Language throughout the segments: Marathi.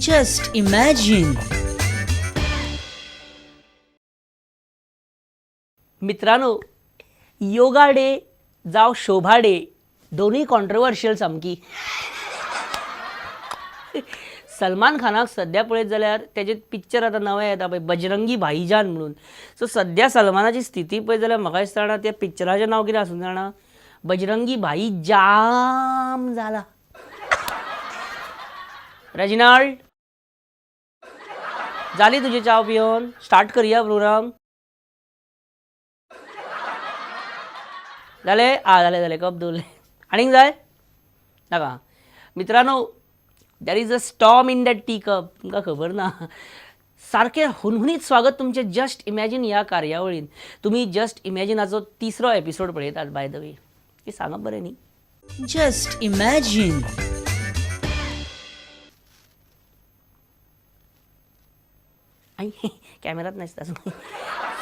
Just imagine. मित्रांनो, योगा डे जाव शोभा डे दोन्ही कॉन्ट्रोवर्शियल सामकी. सलमान खानाक सध्या पळयत जाल्यार तेजे पिक्चर आतां नवे येता पळय बजरंगी भाईजान म्हणून. सो सध्या सलमानाची स्थिती पळयत जाल्यार म्हाका दिसता जाणा त्या पिक्चराचें नांव कितें आसूं जाणा, बजरंगी भाई जाम जाला. रेजिनाल्ड, जाली तुजी चाव पिवन? स्टार्ट करुया प्रोग्राम. जाले जाले कप दवरले. आनीक जाय नाका. मित्रांनो, there is a storm in that tea cup. तुमकां खबर ना. सारकें हुनहुनीत स्वागत तुमचें जस्ट इमॅजिन ह्या कार्यावळीन. तुमी जस्ट इमॅजिनाचो 3रो एपिसोड पळयतात बाय द वे. ती सांगप बरें न्ही. Just imagine. आई कॅमेरात नाचता.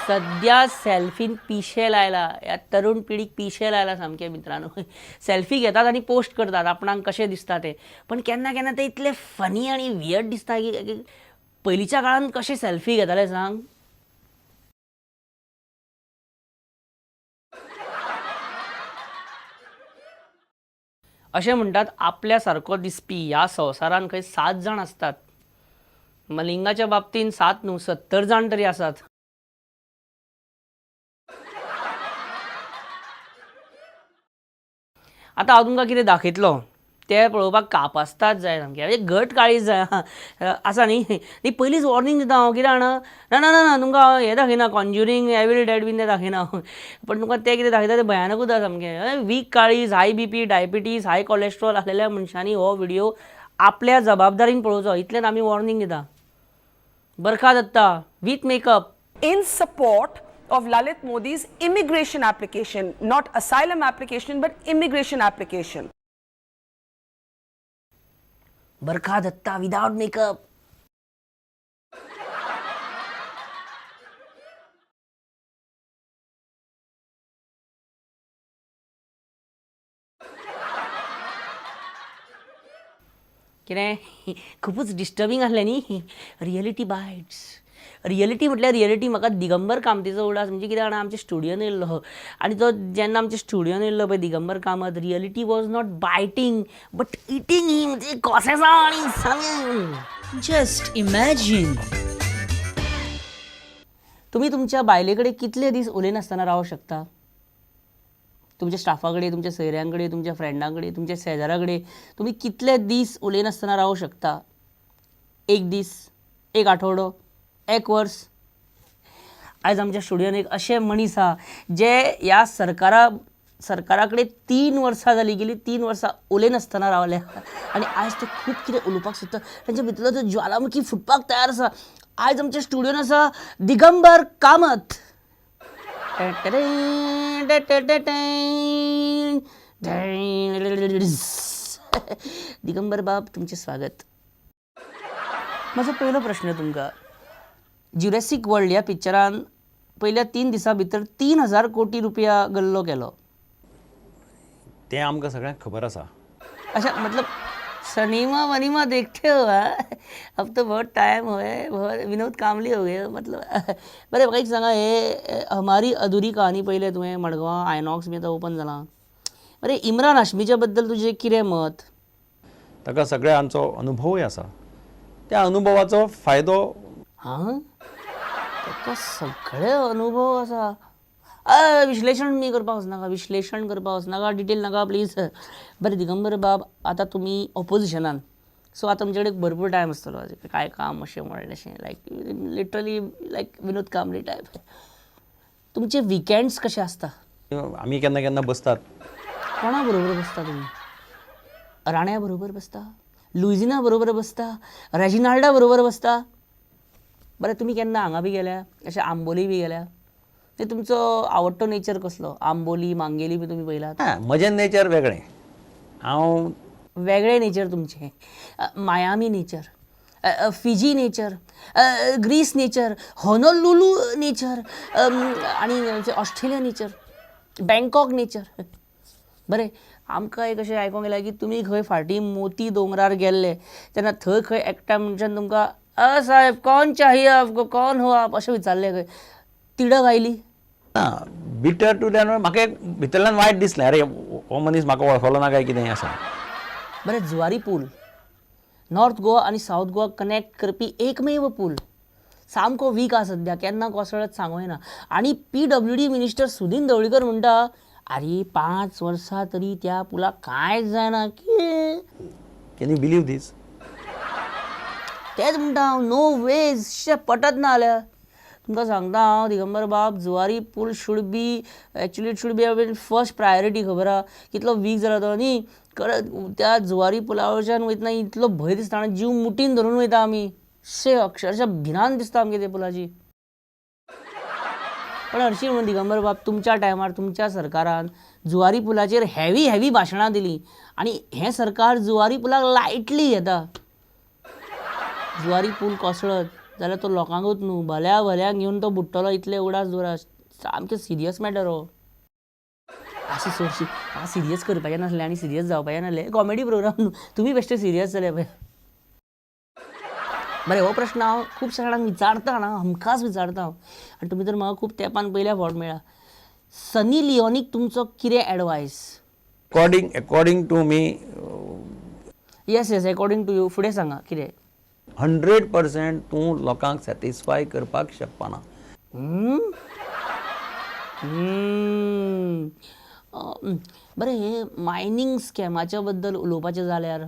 सध्या सेल्फीन पिशे लायला. या तरुण पिढीक पिशे लायला सामके मित्रांनो. सेल्फी घेतात आनी पोस्ट करतात आपणाक कशें दिसता ते. पण केन्ना केन्ना ते इतले फनी आनी वियर्ड दिसता की पयलींच्या काळान कशे सेल्फी घेताले सांग. अशें म्हणटात आपल्या सारको दिसपी ह्या संवसारान खंय 7 जाण आसतात. मलिंगाच्या बाबतीन 7 न्हू 70 जाण तरी आसात. आतां हांव तुमकां कितें दाखयतलो तें पळोवपाक कापासताच जाय सामकें. म्हणजे घट काळीज जाय आसा न्ही. पयलींच वॉर्निंग दिता हांव कितें जाणा. ना ना ना तुमकां हें दाखयना कॉन्ज्युरिंग एविल डेड बीन तें दाखयना. पण तुमकां तें कितें दाखयता तें भयानकूच आसा सामकें. वीक काळीज, हाय BP, डायबिटीज, हाय कोलेस्ट्रॉल आसलेल्या मनशांनी हो व्हिडिओ आपल्या जबाबदारीन पळोवचो इतलेंच आमी वॉर्निंग दिता. Barkha Dutta with makeup. In support of Lalit Modi's immigration application, not asylum application but immigration application. Barkha Dutta without makeup. कितें खूपच डिस्टर्बिंग आसलें न्ही. Reality bites. रियलिटी म्हटल्यार रियलिटी म्हाका दिगंबर कामतीचो उडास म्हणजे कितें जाणा आमच्या स्टुडियोन येयल्लो आनी तो जेन्ना आमच्या स्टुडियोन येयल्लो पळय Digambar Kamat reality was not biting but eating ही म्हणजे कोसेसां आनी सांग. Just imagine. तुमी तुमच्या बायले कडेन कितले दीस उलयनासतना रावूंक शकता. तुमच्या स्टाफा कडेन, तुमच्या सयऱ्यां कडेन, तुमच्या फ्रेंडां कडेन, तुमच्या शेजाऱ्या कडेन तुमी कितले दीस उलयनासतना रावूंक शकता. 1 दीस, 1 आठवडो, 1 वर्स. आयज आमच्या स्टुडियोन एक अशे मनीस आहा जे ह्या सरकारा कडेन 3 वर्सां जालीं गेलीं 3 वर्सां उलयनासतना रावल्या आनी आयज ते खूब कितें उलोवपाक सोदता. तांच्या भितरलो तो ज्वालामुखी फुटपाक तयार आसा. आयज आमच्या स्टुडियोन आसा दिगंबर कामत. दिगंबर बाब तुमचें स्वागत. म्हजो पयलो प्रश्न तुमकां. ज्युरॅसिक वर्ल्ड ह्या पिक्चरान पयल्या 3 दिसां भितर 3000 कोटी रुपया गल्लो केलो. तें आमकां सगळ्यांक खबर आसा. अच्छा मतलब सनीमा वनीमा देखते हो अब तो बहुत टाइम हुए बहुत विनोद कामली हो गए मतलब. बरें म्हाका एक सांगा हे हमारी अधुरी कहानी पयलें तुवें मडगांवां आयनॉक्स बी आतां ओपन जालां. बरें इम्रान हाशमीच्या बद्दल तुजें कितें मत. ताका सगळ्यांचो अनुभवूय आसा. त्या अनुभवाचो फायदो हां ताका सगळे अनुभव आसा. विश्लेशण मी करपाक वचनाका. विश्लेशण करपाक वचनाका. डिटेल नाका प्लीज. बरें दिगंबर बाब आतां तुमी ऑपोजिशनान सो आतां तुमचे कडेन भरपूर टायम आसतलो काय काम अशें व्हडलेशें लायक लिटरली लायक विनोद कामली टायप. तुमचे विकेंड्स कशे आसता. आमी केन्ना केन्ना बसतात. कोणा बरोबर बसता तुमी. राण्या बरोबर बसता, लुइजिना बरोबर बसता, रेजिनाल्डा बरोबर बसता. बरें तुमी केन्ना हांगा बी गेल्या अशें आंबोली बी गेल्या. ते तुमचो आवडटो नेचर कसलो. आंबोली मांगेली बी तुमी पयलात. म्हजें नेचर वेगळें. हांव वेगळे नेचर तुमचे. Miami nature, Fiji nature, Greece nature, Honolulu nature आणि ऑस्ट्रेलिया नेचर, बँकॉक नेचर. बरें आमकां एक अशें आयकोंक येलां की तुमी खंय फाटीं मोती दोंगरार गेल्ले तेन्ना थंय खंय एकट्या मनशान तुमकां साहेब कौन चाहिए आपको कौन हो आप अशें विचारलें खंय तिडक आयली ना बिटर टू दॅन म्हाका एक भितरल्यान वायट दिसलें अरे हो मनीस म्हाका वळखलो ना काय कितें आसा. बरें जुवारी पूल नॉर्थ गोवा आनी सावथ गोवा कनेक्ट करपी एकमेव पूल सामको वीक आसा सद्या केन्ना कोसळत सांगूं येना. आनी PWD मिनिस्टर सुदीन ढवळीकर म्हणटा अरे 5 वर्सां तरी त्या पुलाक कांयच जायना कॅन यू बिलीव दीस. तेच म्हणटा हांव नो वेज पटत ना जाल्यार तुमकां सांगता हांव दिगंबर बाब जुवारी पूल should be actually it should be first priority खबर आहा कितलो वीक जाला तो न्ही. त्या जुवारी पुला वयच्यान वयतना इतलो भंय दिसता आनी जीव मुठीन धरून वयता आमी अक्षरशः भिरांत दिसता आमगे ते पुलाची. पण हरशीं म्हणून दिगंबर बाब तुमच्या टायमार तुमच्या सरकारान जुवारी पुलाचेर हेवी भाशणां दिलीं आनी हें सरकार जुवारी पुलाक लायटली घेता. जुवारी पूल कोसळत जाल्यार तो लोकांकूच न्हू भल्या भल्यांक घेवन तो बुडटलो इतले उडास दुरास सामकें सिरियस मॅटर हो. अशी चडशी म्हाका सिरियस करपाचें नासलें आनी सिरियस जावपाचें नासलें कॉमेडी प्रोग्राम न्हू तुमी बेश्टे सिरियस जाले पळय. बरें हो प्रश्न हांव खुबश्या जाणांक विचारता ना हमखास विचारता हांव आनी तुमी तर म्हाका खूब तेंपान पयल्या फावट मेळ्ळा. सनी लिओनीक तुमचो कितें advice. According to me yes according to you फुडें सांगा कितें. 100% तूं लोकांक सॅटिस्फाय करपाक शकपाना. बरें हे मायनींग स्कॅमाच्या बद्दल उलोवपाचें जाल्यार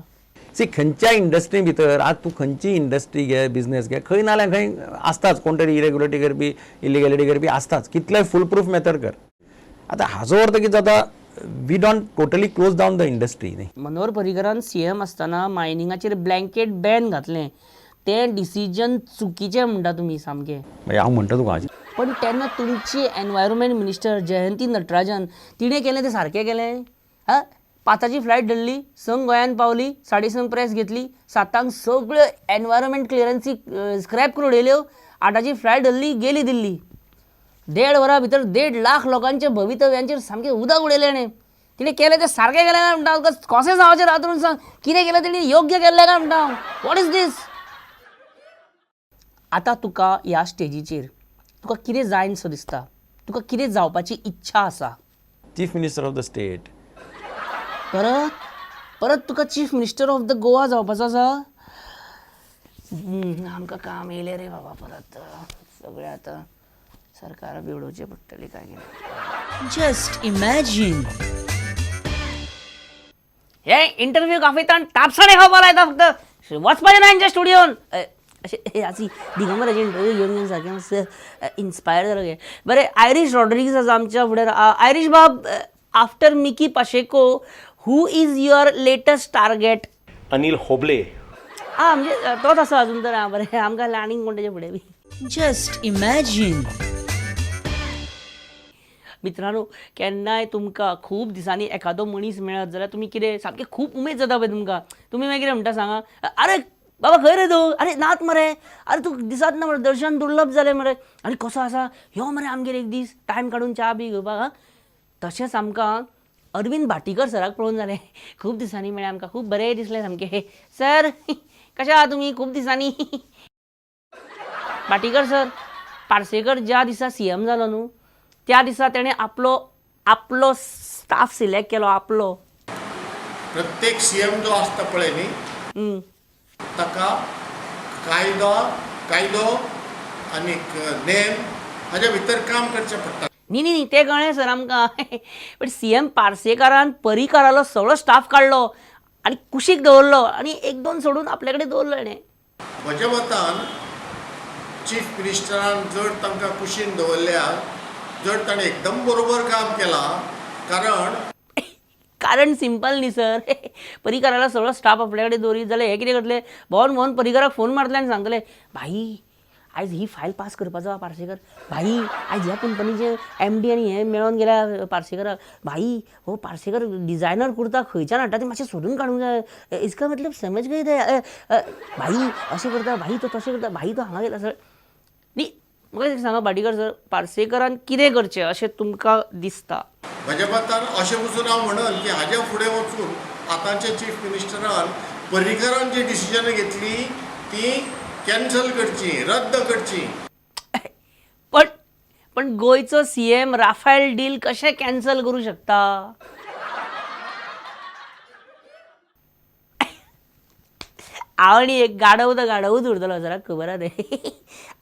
सी खंयच्या इंडस्ट्री भितर आज तूं खंयची इंडस्ट्री घे बिझनेस घे खंय ना जाल्यार खंय आसताच कोण तरी इरेग्युलरिटी करपी इलिगॅलिटी करपी आसताच कितलेय फूल प्रूफ मेथड कर. आतां हाजो अर्थ कितें जाता we don't totally close down the industry न्ही. मनोहर पर्रीकरान CM आसतना मायनिंगाचेर ब्लँकेट बॅन घातलें तें डिसिजन चुकीचें म्हणटा तुमी सामकें. हांव म्हणटा तुका पण तेन्ना तुमची एनवायरमेंट मिनिस्टर जयंती नटराजन तिणें केलें तें सारकें केलें. 5ची फ्लायट धरली 6 गोंयांत पावली 6:30 प्रेस घेतली 7 सगळ्यो एनवायरमेंट क्लियरन्सी स्क्रॅप करून उडयल्यो 8ची फ्लायट धरली गेली दिल्ली. 1.5 वरां भितर 1.5 लाख लोकांच्या भवितव्यांचेर सामकें उदक उडयलें ताणें. तिणें केलें तें सारकें केलें काय म्हणटा हांव कशें जावचें रातून सांग कितें केलें तेणी योग्य केल्लें काय म्हणटा हांव. वॉट इज दीस. आतां तुका ह्या स्टेजीचेर तुका कितें जायनसो दिसता तुका कितें जावपाची इच्छा आसा. Chief minister of the state. परत तुका chief minister of the Goa जावपाचो आसा. आमकां काम येयलें रे बाबा परत सगळें आतां सरकार बिवडोवचें पडटली काय कितें. Just imagine. हे इंटरव्यू काफयतान तापसाणे खावपा लायता फक्त वचपाचें ना हेंच्या स्टुडियोन अशें आसी दिगंबराचे इंटरव्यू घेवन सारकें मातशें इन्स्पायर जालो गे. बरें आयरिश रॉड्रिगीस आसा आमच्या फुडें. आयरिश बाब after Mickey Pacheco who is your latest target. Anil Hoble. म्हणजे तोच आसा अजून तर. बरें आमकां आनीक कोण तेजे फुडें बी. Just imagine. मित्रांनो केन्नाय तुमकां खूब दिसांनी एखादो मनीस मेळत जाल्यार तुमी कितें सामकें खूब उमेद जाता पळय तुमकां. तुमी मागीर कितें म्हणटा सांगा अरे बाबा खंय रे तूं अरे नात मरे अरे तूं दिसात ना मरे दर्शन दुर्लभ जालें मरे आनी कसो आसा यो मरे आमगेर एक दीस टायम काडून च्या बी घेवपाक. तशेंच आमकां अरविंद भाटीकर सराक पळोवन जालें. खूब दिसांनी मेळ्ळें आमकां खूब बरें दिसलें सामकें. सर कशें आहा तुमी खूब दिसांनी. भाटीकर सर पार्सेकर ज्या दिसा CM जालो न्हू त्या दिसा तेणें आपलो स्टाफ सिलेक्ट केलो. आपलो प्रत्येक CM जो आसता पळय न्ही ताका कायदो आनी नेम हाच्या भितर काम करचें पडटा. न्ही तें कळ्ळें सर आमकां. पण CM पार्सेकारान पर्रीकारालो सगळो स्टाफ काडलो आनी कुशीक दवरलो आनी 1-2 सोडून आपले कडेन दवरलो ताणें. म्हज्या मतान चीफ मिनिस्टरान जर तांकां कुशीन दवरल्यार जर ताणें एकदम बरोबर काम केलां कारण सिंपल न्ही सर. पर्रीकाराला सगळो स्टाफ आपल्या कडेन दवरीत जाल्यार हे कितें करतले भोवन पर्रीकाराक फोन मारतले आनी सांगतले भाई आयज ही फायल पास करपाचो पार्सेकर. भाई आयज ह्या कंपनीचे MD आनी हे मेळोन गेल्या पार्सेकराक. भाई हो पार्सेकर डिजायनर कुर्ता खंयच्यान हाडटा तें मातशें सोदून काडूंक जाय. इसका मतलब समज गई ते भाई अशें करता भाई तो तशें करता भाई तो हांगा गेला सर. न्ही म्हाका सांगा भाटीकर सर पार्सेकरान कितें करचें अशें तुमकां दिसता. म्हज्या मतान अशें वचून हांव म्हणन की हाज्या फुडें वचून आतांच्या चीफ मिनिस्टरान पर्रीकरान जी डिसिजनां घेतली ती कॅन्सल करची, रद्द करची. पण गोयचो सीएम राफेल डील कशें कॅन्सल करू शकता? आवणी एक गाडवूच उरतलो जरा खबर आहा.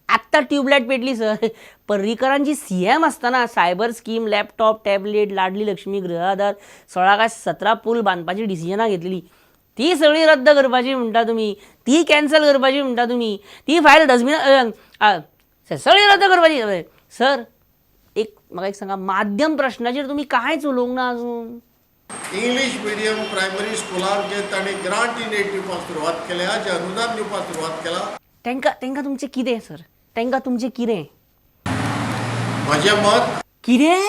आत्ता ट्यूबलाईट पेटली सर. पर्रीकरांची सीएम असताना सायबर स्कीम, लॅपटॉप, टॅबलेट, लाडली लक्ष्मी, गृह आधार 16 काय 17 पूल बांदपाची डिसिजनां घेतलेली ती सगळी रद्द करपाची म्हणटा तुम्ही, ती कॅन्सल करपाची म्हणटा तुम्ही, ती फायल डस्टबिन सगळी रद्द करपाची. सर म्हाका एक सांगा, माध्यम प्रश्नाचेर तुम्ही कांयच उलोवंक ना अजून. इंग्लीश मिडियम प्रायमरी स्कुलांक जे तांणी ग्रांट इन एड दिवपाक सुरवात केल्या, जे अनुदान दिवपाक सुरवात केला, तेंका तुमचें कितें सर? तेंका तुमचें कितें? म्हजें मत कितें?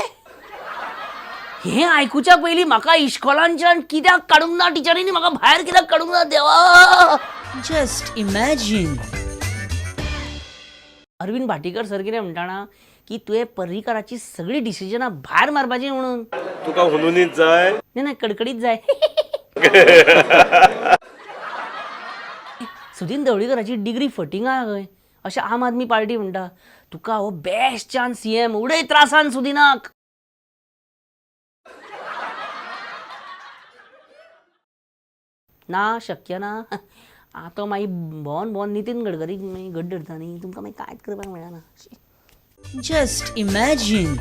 हें आयकुच्या पयलीं म्हाका इश्कॉलांच्यान कित्याक काडूंक ना टिचरींनी म्हाका भायर कित्याक काडूंक ना देवा? Just imagine. Arvind Bhatikar sir कितें म्हणटाना की तुवें पर्रीकराची सगळी डिसिजनां भायर मारपाची म्हणून. तुका हुनूनीत जाय? नाही कडकडीत जाय. सुदीन ढवळीकराची डिग्री फटींग आहा खंय अशें आम आदमी पार्टी म्हणटा. तुका हो बेस्ट चान्स सीएम, उडय त्रासान सुदिनाक. ना शक्य ना. आतां मागीर भोवन नितीन गडकरीक मागीर गड्ड धरता न्ही, तुमकां मागीर कांयच करपाक मेळना. Just imagine.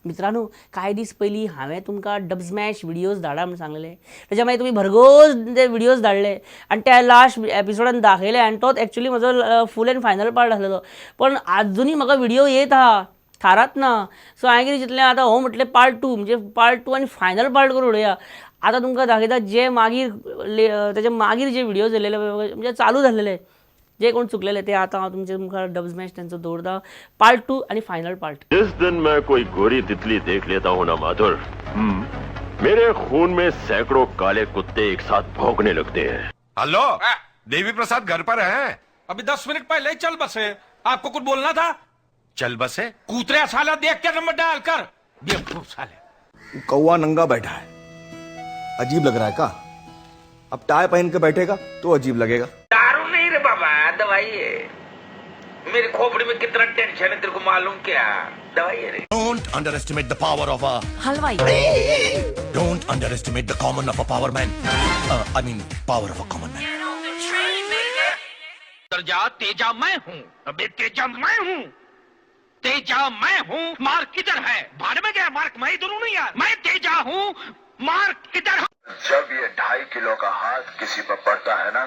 मित्रांनो, कांय दीस पयलीं हांवें तुमकां डब स्मॅश व्हिडियोज धाडा म्हूण सांगलेले. तेच्या मागीर तुमी भरघोस ते व्हिडियोज धाडले आनी त्या लास्ट एपिसोडान दाखयले आनी तोच एक्चुअली म्हजो फूल एंड फायनल पार्ट आसलेलो. पण आजुनी म्हाका व्हिडियो येत आहा, थारात ना. सो हांवें कितें चिंतलें, आतां हो म्हटलें पार्ट 2 म्हणजे पार्ट 2 आनी फायनल पार्ट करून उडोवया. आतां तुमकां दाखयता जे मागीर तेजे मागीर जे व्हिडियोज येयलेले म्हणजे चालू जाल्लेले, जे कोण चुकलेले ते आता हांव तुमचे मुखार डब स्मॅश त्यांचो दवरता. पार्ट 2 आणि फायनल पार्ट. जिस दिन मैं कोई गोरी तितली देख लेता हूँ ना माधुर, मेरे खून में सैकड़ों काले कुत्ते एक साथ भौंकने लगते हैं. हेलो, देवी प्रसाद घर पर हैं? अभी 10 मिनट पहले ही चल बसे. आपको कुछ बोलना था? चल बसे. कूतरे साला देख के नंबर डाल कर. बेवकूफ साले. कौवा नंगा बैठा है, अजीब लग रहा है का? अब टाई पहन के बैठेगा तो अजीब लगेगा. दारू नहीं रे बाबा, दवाई है. मेरी खोपड़ी में कितना टेंशन है तेरे को मालूम क्या? दवाई है रे. Don't underestimate the power of a Halwai. Don't underestimate the common of a power man. I mean power of a common man. तेजा मैं हूँ. अबे तेजा मैं हूँ. तेजा मैं हूँ. मार्क किधर है? भाड़ में गया मार्क. मैं इधर हूँ नहीं यार. मैं तेजा हूँ. मार्क किधर है? जब ये 2.5 किलो का हाथ किसी पर पड़ता है ना,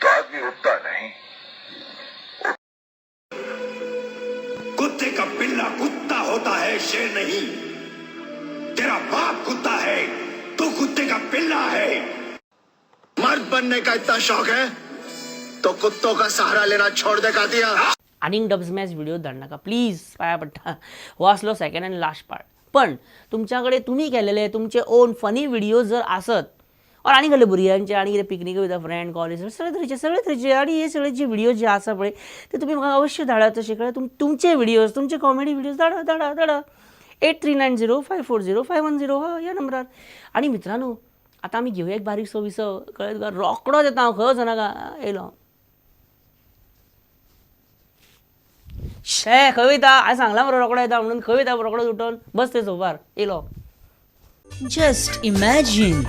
तो आदमी उठता नहीं. कुत्ते का पिल्ला कुत्ता होता है, शेर नहीं. तेरा बाप कुत्ता है, तू कुत्ते का पिल्ला है. मर्द बनने का इतना शौक है तो कुत्तों का सहारा लेना छोड़ दे का दिया. आणि डब स्मॅश व्हिडिओ धाड नाका प्लीज, पाया पडटा. हो आसलो सेकंड अँड लास्ट पार्ट. पण तुमच्याकडे तुम्ही केलेले तुमचे ओन फनी व्हिडिओ जर असत, और आणि कसले भुरग्यांचे आणि कितें पिकनीक विथ फ्रेंड कॉलेज सगळे तरेचे आणि हे सगळे जे व्हिडिओ जे आसा पळय ते तुम्ही म्हाका अवश्य धाडात. तशें कळ्ळें तुमचे व्हिडिओज, तुमचे कॉमेडी व्हिडिओज धाडा 8390540510 ह्या नंबरार. आणि मित्रांनो, आता आमी घेवया एक बारीकसो विसो. कळ्ळें तुका? रोकडोच येता हांव, खंय वचनाका. येयलो. खंय वयता? हांवें सांगलां मरे रोकडो येता म्हणून. खंय वयता रोकडो उठोन? बस ते सोफार. येयलो. Just imagine.